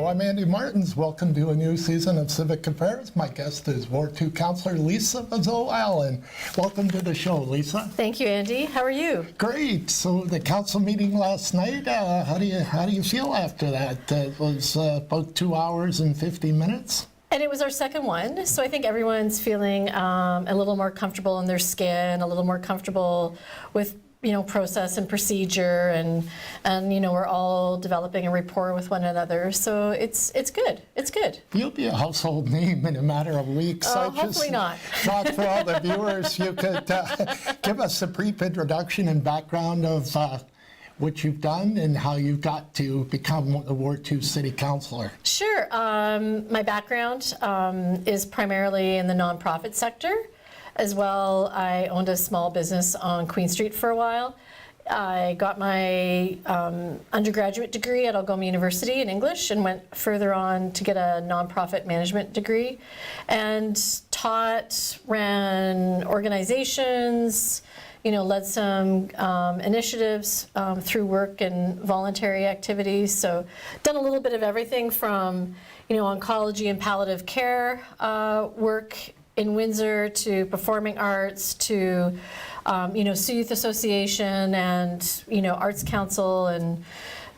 I'm Andy Martens. Welcome to a new season of Civic Affairs. My guest is Ward 2 Councillor Lisa Vezeau-Allen. Welcome to the show, Lisa. Thank you, Andy. How are you? Great. So the council meeting last night, how do you feel after that? It was about 2 hours and 50 minutes. And it was our second one, so I think everyone's feeling a little more comfortable in their skin, a little more comfortable with process and procedure, and we're all developing a rapport with one another. So it's good. It's good. You'll be a household name in a matter of weeks. Hopefully not. Thought for all the viewers, you could give us a brief introduction and background of what you've done and how you got to become the Ward 2 City Councillor. Sure. My background is primarily in the nonprofit sector. As well, I owned a small business on Queen Street for a while. I got my undergraduate degree at Algoma University in English and went further on to get a nonprofit management degree, and taught, ran organizations, led some initiatives through work and voluntary activities. So done a little bit of everything from oncology and palliative care work in Windsor, to performing arts, to Youth Association, and Arts Council, and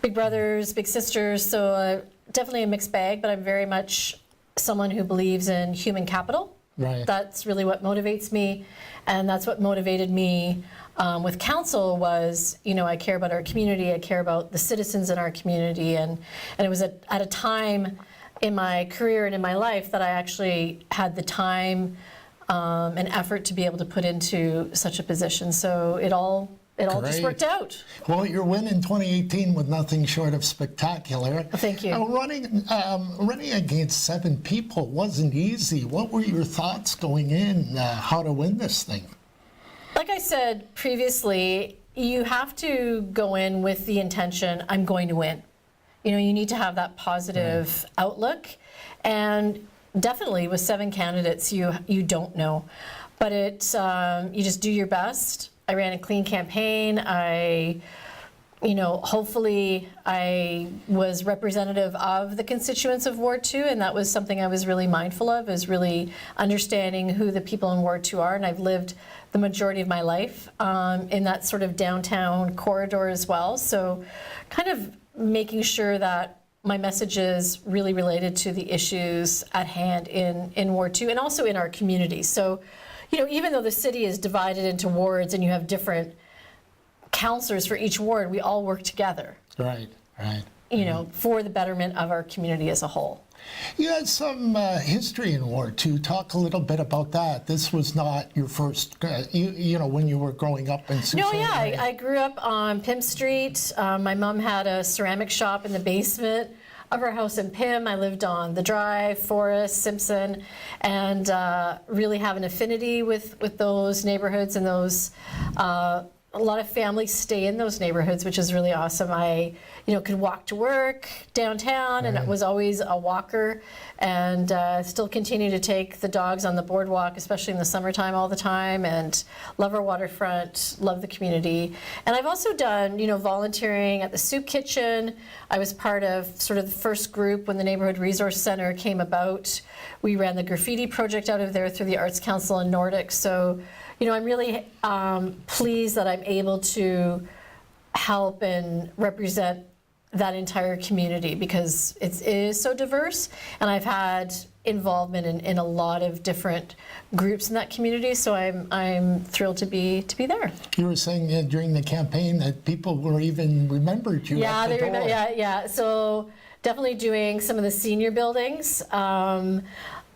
Big Brothers, Big Sisters. So definitely a mixed bag, but I'm very much someone who believes in human capital. Right. That's really what motivates me, and that's what motivated me with council was, I care about our community, I care about the citizens in our community, and it was at a time in my career and in my life that I actually had the time and effort to be able to put into such a position. So it all just worked out. Well, your win in 2018 was nothing short of spectacular. Well, thank you. Running against 7 people wasn't easy. What were your thoughts going in, how to win this thing? Like I said previously, you have to go in with the intention, I'm going to win. You need to have that positive outlook, and definitely with 7 candidates, you don't know, but you just do your best. I ran a clean campaign. Hopefully I was representative of the constituents of Ward 2, and that was something I was really mindful of, is really understanding who the people in Ward 2 are, and I've lived the majority of my life in that sort of downtown corridor as well. So kind of making sure that my message is really related to the issues at hand in Ward 2 and also in our community. So, even though the city is divided into wards and you have different councillors for each ward, we all work together. Right. For the betterment of our community as a whole. You had some history in Ward 2. Talk a little bit about that. This was not your first, when you were growing up in Sault Ste. No, yeah, I grew up on Pym Street. My mom had a ceramic shop in the basement of her house in Pym. I lived on the Drive, Forest, Simpson, and really have an affinity with those neighborhoods and those. A lot of families stay in those neighborhoods, which is really awesome. I, could walk to work downtown, and it was always a walker, and still continue to take the dogs on the boardwalk, especially in the summertime, all the time, and love our waterfront, love the community. And I've also done, volunteering at the soup kitchen. I was part of sort of the first group when the Neighborhood Resource Center came about. We ran the graffiti project out of there through the Arts Council in Nordic. So, I'm really pleased that I'm able to help and represent that entire community, because it is so diverse, and I've had involvement in a lot of different groups in that community. So I'm thrilled to be there. You were saying during the campaign that people were even remembered you. Yeah, at the door. Yeah. So definitely doing some of the senior buildings.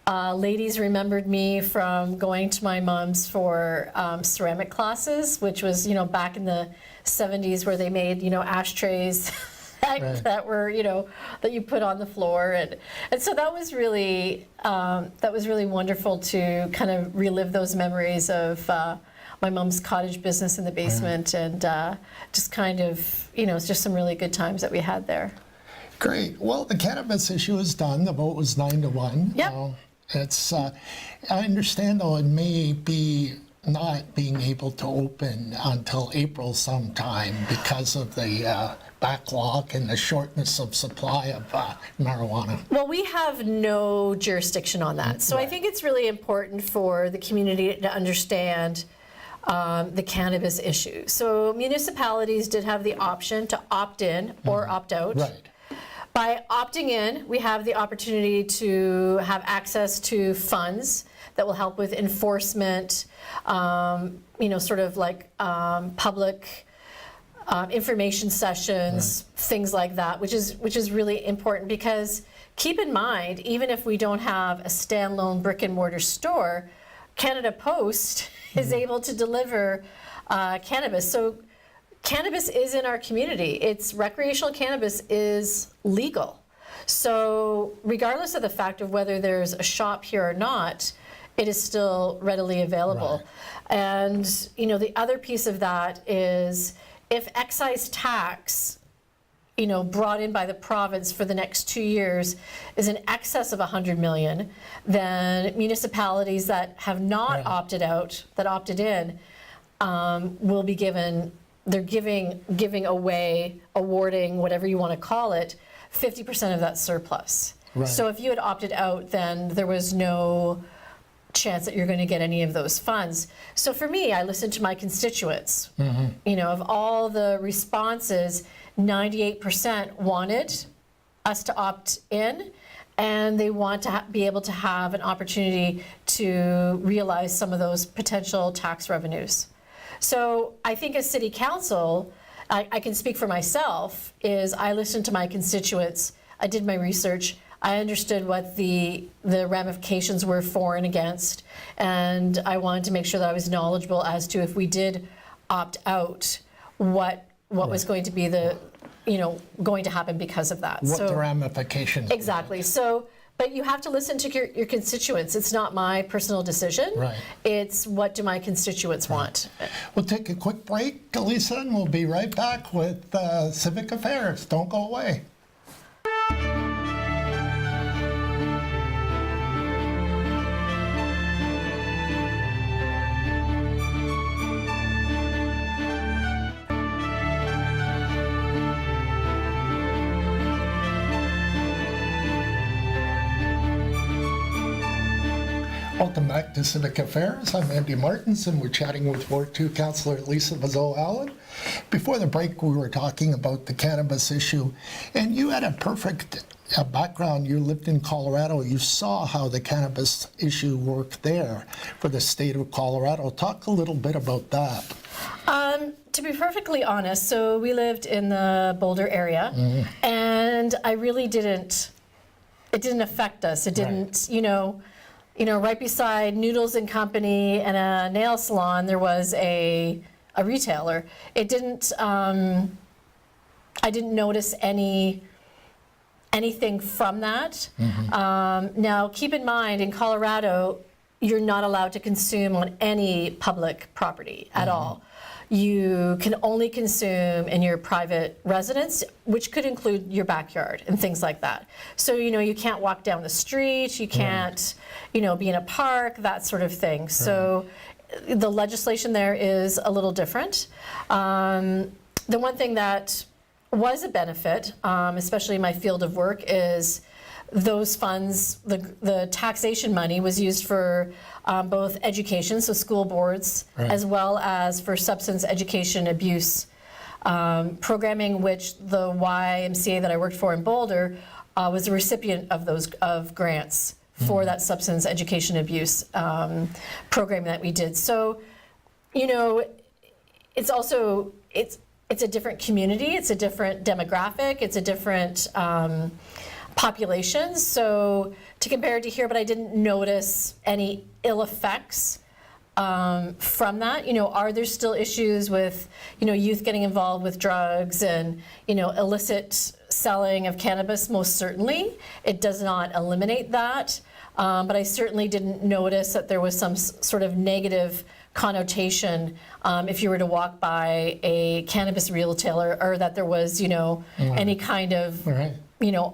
Ladies remembered me from going to my mom's for ceramic classes, which was, back in the 70s, where they made, ashtrays that were, that you put on the floor. And so that was really wonderful to kind of relive those memories of my mom's cottage business in the basement, and just kind of, it's just some really good times that we had there. Great. Well, the cannabis issue is done. The vote was 9-1. Yep. It's, I understand, though, it may be not being able to open until April sometime because of the backlog and the shortness of supply of marijuana? Well, we have no jurisdiction on that. So I think it's really important for the community to understand the cannabis issue. So municipalities did have the option to opt in or opt out. Right. By opting in, we have the opportunity to have access to funds that will help with enforcement, sort of like public information sessions, things like that, which is really important, because keep in mind, even if we don't have a standalone brick and mortar store, Canada Post is able to deliver cannabis. So cannabis is in our community. It's recreational cannabis is legal. So regardless of the fact of whether there's a shop here or not, it is still readily available. Right. And the other piece of that is if excise tax, brought in by the province for the next 2 years is in excess of 100 million, then municipalities that have not opted out, that opted in, will be given. They're giving away, awarding, whatever you want to call it, 50% of that surplus. Right. So if you had opted out, then there was no chance that you're going to get any of those funds. So for me, I listened to my constituents. Of all the responses, 98% wanted us to opt in, and they want to be able to have an opportunity to realize some of those potential tax revenues. So I think as City Council, I can speak for myself, is I listened to my constituents, I did my research, I understood what the ramifications were for and against, and I wanted to make sure that I was knowledgeable as to if we did opt out, what was going to be going to happen because of that. What the ramifications. Exactly. So, but you have to listen to your constituents. It's not my personal decision. Right. It's what do my constituents want. We'll take a quick break, Lisa, and we'll be right back with Civic Affairs. Don't go away. Welcome back to Civic Affairs. I'm Andy Martens, and we're chatting with Ward 2 Councillor Lisa Vezeau-Allen. Before the break, we were talking about the cannabis issue, and you had a perfect background. You lived in Colorado. You saw how the cannabis issue worked there for the state of Colorado. Talk a little bit about that. To be perfectly honest, so we lived in the Boulder area, and I really it didn't affect us. It didn't, right beside Noodles and Company and a nail salon, there was a retailer. It didn't, I didn't notice anything from that. Now, keep in mind, in Colorado, you're not allowed to consume on any public property at all. You can only consume in your private residence, which could include your backyard and things like that. So, you can't walk down the street, you can't, be in a park, that sort of thing. So the legislation there is a little different. The one thing that was a benefit, especially in my field of work, is those funds, the taxation money was used for both education, so school boards, as well as for substance education abuse programming, which the YMCA that I worked for in Boulder was a recipient of grants for that substance education abuse program that we did. So, it's also, it's a different community, it's a different demographic, it's a different populations. So to compare it to here, but I didn't notice any ill effects from that. Are there still issues with, youth getting involved with drugs and, illicit selling of cannabis? Most certainly. It does not eliminate that. But I certainly didn't notice that there was some sort of negative connotation if you were to walk by a cannabis retailer, or that there was, any kind of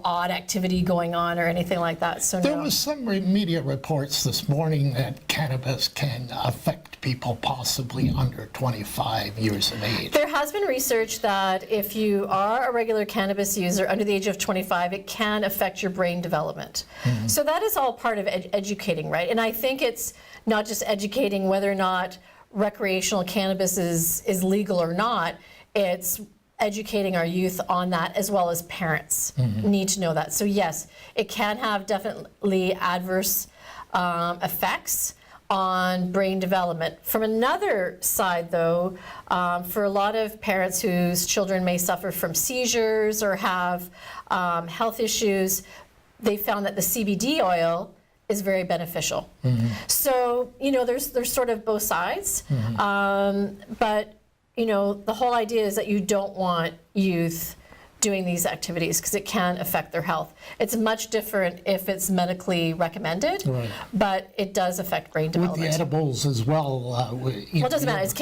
odd activity going on or anything like that. So there was some media reports this morning that cannabis can affect people possibly under 25 years of age? There has been research that if you are a regular cannabis user under the age of 25, it can affect your brain development. So that is all part of educating, right? And I think it's not just educating whether or not recreational cannabis is legal or not, it's educating our youth on that, as well as parents need to know that. So yes, it can have definitely adverse effects on brain development. From another side though, for a lot of parents whose children may suffer from seizures or have health issues, they found that the CBD oil is very beneficial. So, you know, there's sort of both sides, but you know, the whole idea is that you don't want youth doing these activities because it can affect their health. It's much different if it's medically recommended, but it does affect brain With development. the edibles as well. Well, it doesn't matter. It's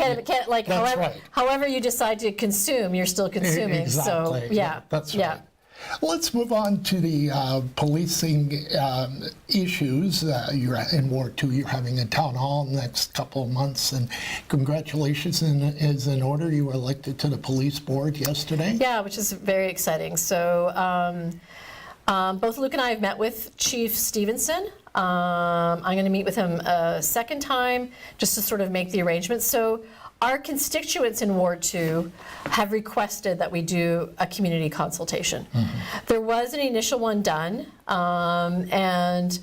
like That's however, right. however you decide to consume, you're still consuming. Exactly. So yeah, That's yeah. right. Let's move on to the policing issues. You're in Ward 2. You're having a town hall next couple of months, and congratulations is in order. You were elected to the police board yesterday. Yeah, which is very exciting. So both Luke and I have met with Chief Stevenson. I'm going to meet with him a second time just to sort of make the arrangements. So our constituents in Ward 2 have requested that we do a community consultation. There was an initial one done, and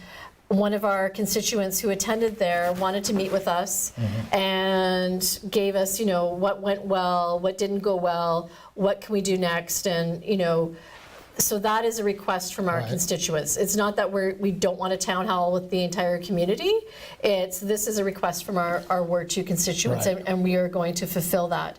one of our constituents who attended there wanted to meet with us and gave us, you know, what went well, what didn't go well, what can we do next, and, you know, so that is a request from our constituents. It's not that we don't want a town hall with the entire community. This is a request from our Ward 2 constituents, and we are going to fulfill that.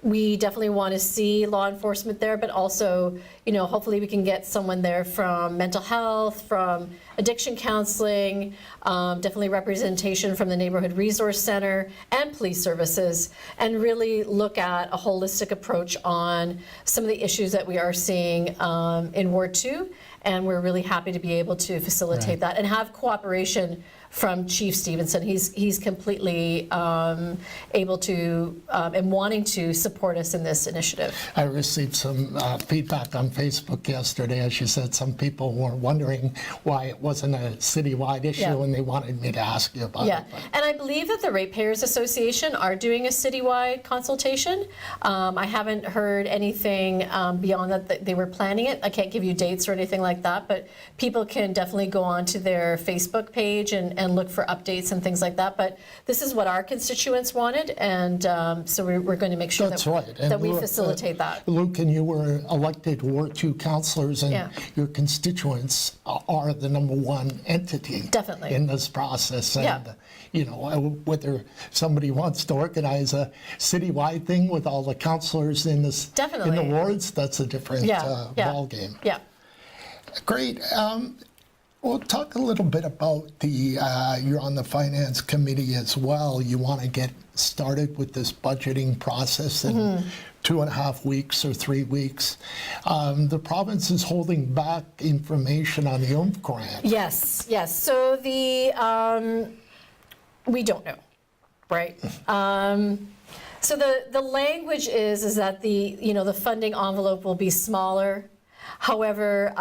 We definitely want to see law enforcement there, but also, you know, hopefully we can get someone there from mental health, from addiction counseling, definitely representation from the Neighborhood Resource Center and police services, and really look at a holistic approach on some of the issues that we are seeing in Ward 2. And we're really happy to be able to facilitate that and have cooperation from Chief Stevenson. He's completely able to and wanting to support us in this initiative. I received some feedback on Facebook yesterday. As you said, some people were wondering why it wasn't a citywide issue, and they wanted me to ask you about it. And I believe that the Ratepayers Association are doing a citywide consultation. I haven't heard anything beyond that they were planning it. I can't give you dates or anything like that, but people can definitely go onto their Facebook page and look for updates and things like that. But this is what our constituents wanted, and so we're going to make sure that we facilitate that. Luke, and you were elected Ward 2 councillors, and your constituents are the #1 entity in this process. And you know, whether somebody wants to organize a citywide thing with all the councillors in the wards, that's a different ballgame. Yeah. Great. We'll talk a little bit about you're on the Finance Committee as well. You want to get started with this budgeting process in 2.5 weeks or 3 weeks. The province is holding back information on the ONNtv grant. Yes. So we don't know, right? So the language is that the funding envelope will be smaller. However,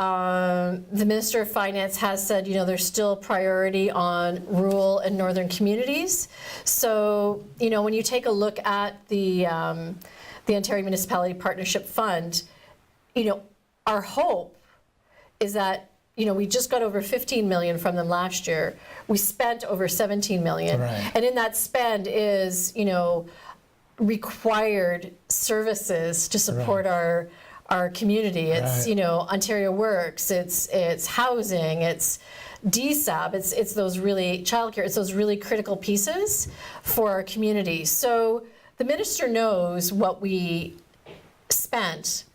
the Minister of Finance has said, you know, there's still priority on rural and northern communities. So, you know, when you take a look at the Ontario Municipality Partnership Fund, you know, our hope is that, you know, we just got over 15 million from them last year. We spent over 17 million. And in that spend is, you know, required services to support our community. It's, you know, Ontario Works, it's housing, it's DSAB, it's those really, childcare, it's those really critical pieces for our community. So the minister knows what we spent.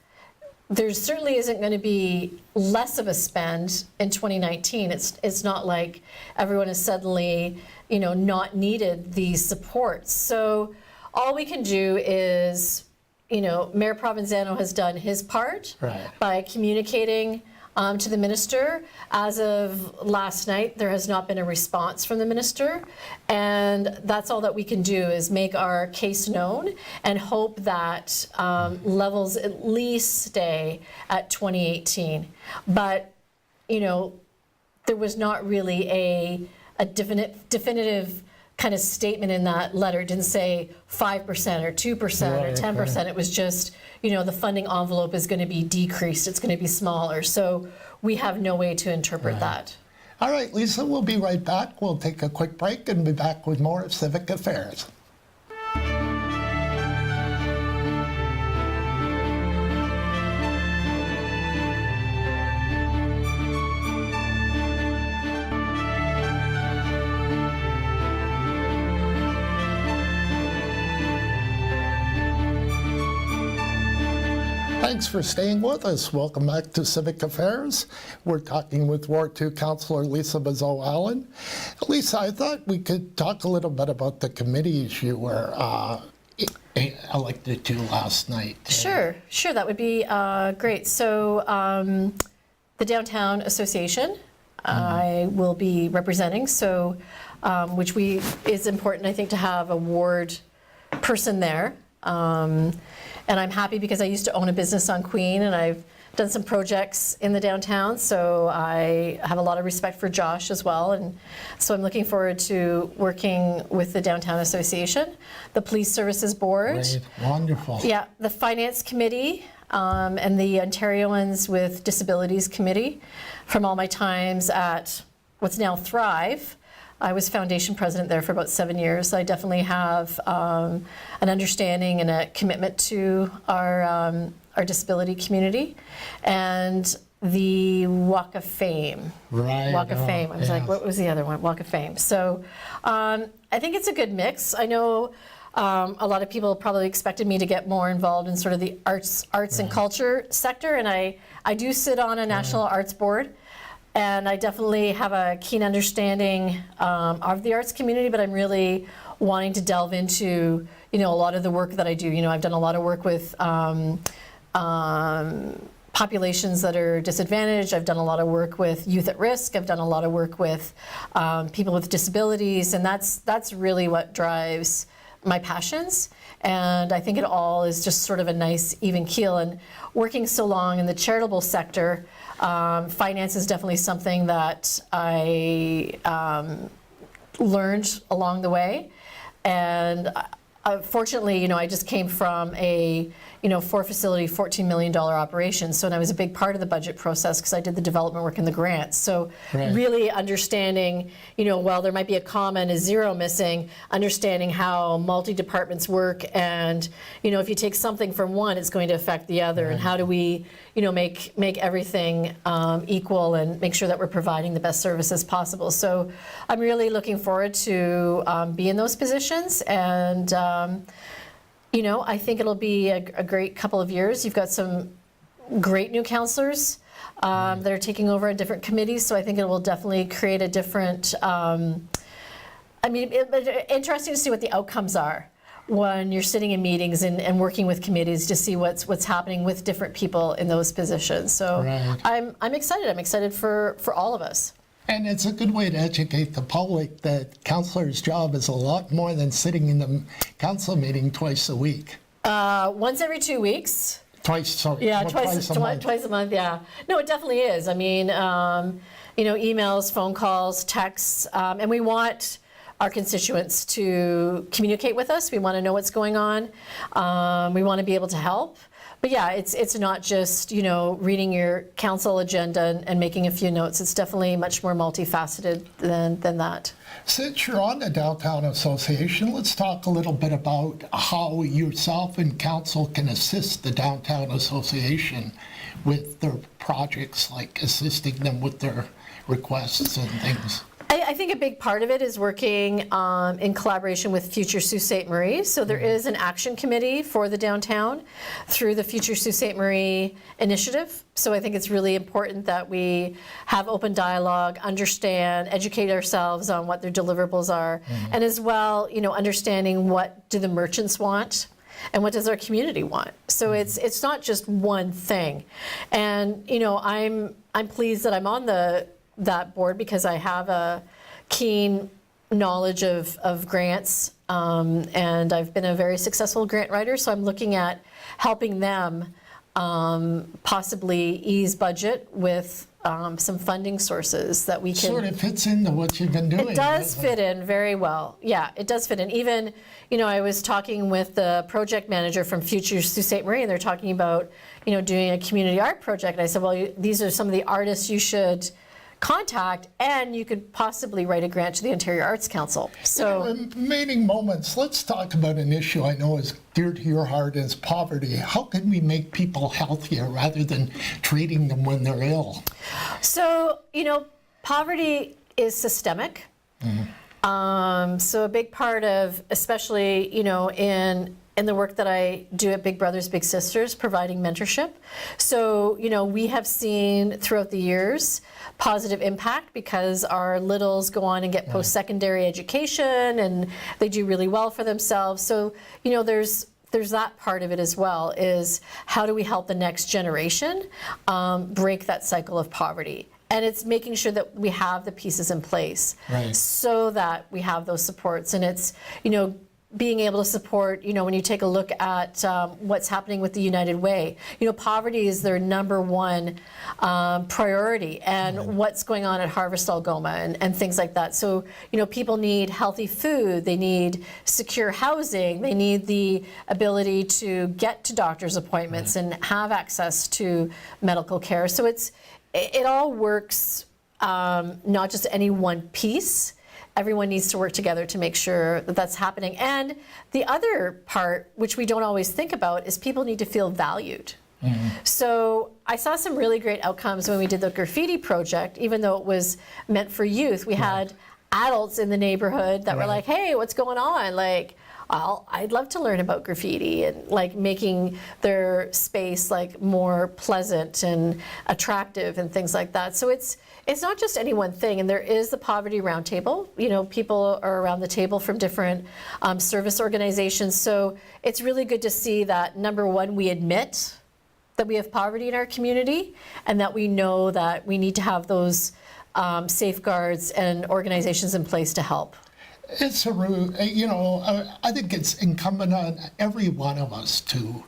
There certainly isn't going to be less of a spend in 2019. It's not like everyone has suddenly, you know, not needed these supports. So all we can do is, you know, Mayor Provenzano has done his part by communicating to the minister. As of last night, there has not been a response from the minister, and that's all that we can do is make our case known and hope that levels at least stay at 2018. But, you know, there was not really a definitive kind of statement in that letter. It didn't say 5% or 2% or 10%. Right. It was just, you know, the funding envelope is going to be decreased. It's going to be smaller. So we have no way to interpret that. All right, Lisa, we'll be right back. We'll take a quick break and be back with more of Civic Affairs. Thanks for staying with us. Welcome back to Civic Affairs. We're talking with Ward 2 Councillor Lisa Vezeau-Allen. Lisa, I thought we could talk a little bit about the committees you were elected to last night. Sure, that would be great. So the Downtown Association, I will be representing, so which is important, I think, to have a ward person there. And I'm happy because I used to own a business on Queen, and I've done some projects in the downtown, so I have a lot of respect for Josh as well, and so I'm looking forward to working with the Downtown Association, the Police Services Board. Great. Wonderful. Yeah, the Finance Committee, and the Ontarians with Disabilities Committee from all my times at what's now Thrive. I was foundation president there for about 7 years. So I definitely have an understanding and a commitment to our disability community. And the Walk of Fame. Right. Walk of Fame. I was like, what was the other one? Walk of Fame. So I think it's a good mix. I know a lot of people probably expected me to get more involved in sort of the arts and culture sector. And I do sit on a national arts board. And I definitely have a keen understanding of the arts community, but I'm really wanting to delve into, you know, a lot of the work that I do. You know, I've done a lot of work with populations that are disadvantaged. I've done a lot of work with youth at risk. I've done a lot of work with people with disabilities, and that's really what drives my passions. And I think it all is just sort of a nice even keel. And working so long in the charitable sector, finance is definitely something that I learned along the way. And fortunately, you know, I just came from a, you know, 4-facility, $14 million operation. So, and I was a big part of the budget process because I did the development work and the grants. So really understanding, you know, while there might be a comma and a zero missing, understanding how multi-departments work, and, you know, if you take something from one, it's going to affect the other. And how do we, you know, make everything equal and make sure that we're providing the best services possible. So I'm really looking forward to be in those positions. And you know, I think it'll be a great couple of years. You've got some great new councillors that are taking over in different committees, so I think it will definitely create a different, interesting to see what the outcomes are when you're sitting in meetings and working with committees to see what's happening with different people in those positions. So I'm excited. I'm excited for all of us. And it's a good way to educate the public that councillor's job is a lot more than sitting in the council meeting twice a week. Once every 2 weeks. Twice a month. Twice a month, yeah. No, it definitely is. I mean, you know, emails, phone calls, texts, and we want our constituents to communicate with us. We want to know what's going on. We want to be able to help. But yeah, it's not just, you know, reading your council agenda and making a few notes. It's definitely much more multifaceted than that. Since you're on the Downtown Association, let's talk a little bit about how yourself and council can assist the Downtown Association with their projects, like assisting them with their requests and things. I think a big part of it is working in collaboration with Future Sault Ste. Marie. So there is an action committee for the downtown through the Future Sault Ste. Marie initiative. So I think it's really important that we have open dialogue, understand, educate ourselves on what their deliverables are, and as well, you know, understanding what do the merchants want. and what does our community want. So it's not just one thing. And I'm pleased that I'm on that board because I have a keen knowledge of grants, and I've been a very successful grant writer, so I'm looking at helping them possibly ease budget with some funding sources that we can. Sort of fits into what you've been doing. It does fit in very well. Yeah, it does fit in. Even, I was talking with the project manager from Futures to Ste. Marie, and they're talking about, doing a community art project. And I said, well, these are some of the artists you should contact, and you could possibly write a grant to the Ontario Arts Council. So, in remaining moments, let's talk about an issue I know is dear to your heart, is poverty. How can we make people healthier rather than treating them when they're ill? So, poverty is systemic. So a big part of, especially, in the work that I do at Big Brothers Big Sisters, providing mentorship. So, we have seen throughout the years positive impact because our littles go on and get post-secondary education and they do really well for themselves. So, there's that part of it as well, is how do we help the next generation break that cycle of poverty? And it's making sure that we have the pieces in place so that we have those supports. And it's, being able to support, when you take a look at what's happening with the United Way, poverty is their number one priority, and what's going on at Harvest Algoma and things like that. So, people need healthy food, they need secure housing, they need the ability to get to doctor's appointments and have access to medical care. So it all works, not just any one piece. Everyone needs to work together to make sure that that's happening. And the other part, which we don't always think about, is people need to feel valued. So I saw some really great outcomes when we did the graffiti project. Even though it was meant for youth, we had adults in the neighborhood that were like, hey, what's going on? Like, I'd love to learn about graffiti, and like making their space like more pleasant and attractive and things like that. So it's not just any one thing. And there is the Poverty Roundtable. People are around the table from different service organizations. So it's really good to see that, number one, we admit that we have poverty in our community, and that we know that we need to have those safeguards and organizations in place to help. It's I think it's incumbent on every one of us to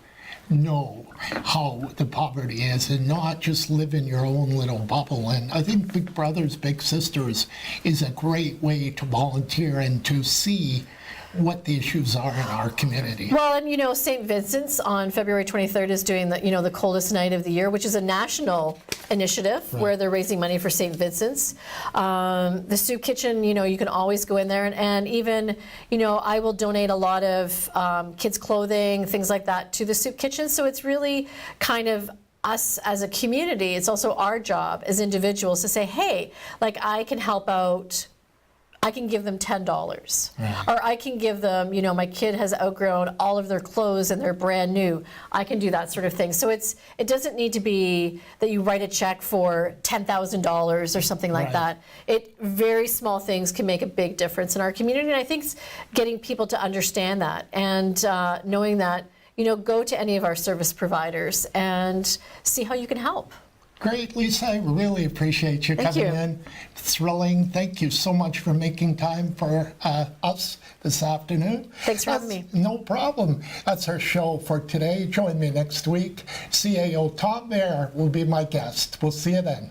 know how the poverty is and not just live in your own little bubble. And I think Big Brothers Big Sisters is a great way to volunteer and to see what the issues are in our community. Well, and St. Vincent's on February 23rd is doing the coldest night of the year, which is a national initiative where they're raising money for St. Vincent's. The soup kitchen, you can always go in there, and even, I will donate a lot of kids' clothing, things like that, to the soup kitchen. So it's really kind of us as a community. It's also our job as individuals to say, hey, like, I can help out. I can give them $10, or I can give them, my kid has outgrown all of their clothes and they're brand new. I can do that sort of thing. So it doesn't need to be that you write a check for $10,000 or something like that. Very small things can make a big difference in our community. And I think getting people to understand that, and knowing that, go to any of our service providers and see how you can help. Great, Lisa. I really appreciate you coming in. Thrilling. Thank you so much for making time for us this afternoon. Thanks for having me. No problem. That's our show for today. Join me next week. CAO Tom Mayer will be my guest. We'll see you then.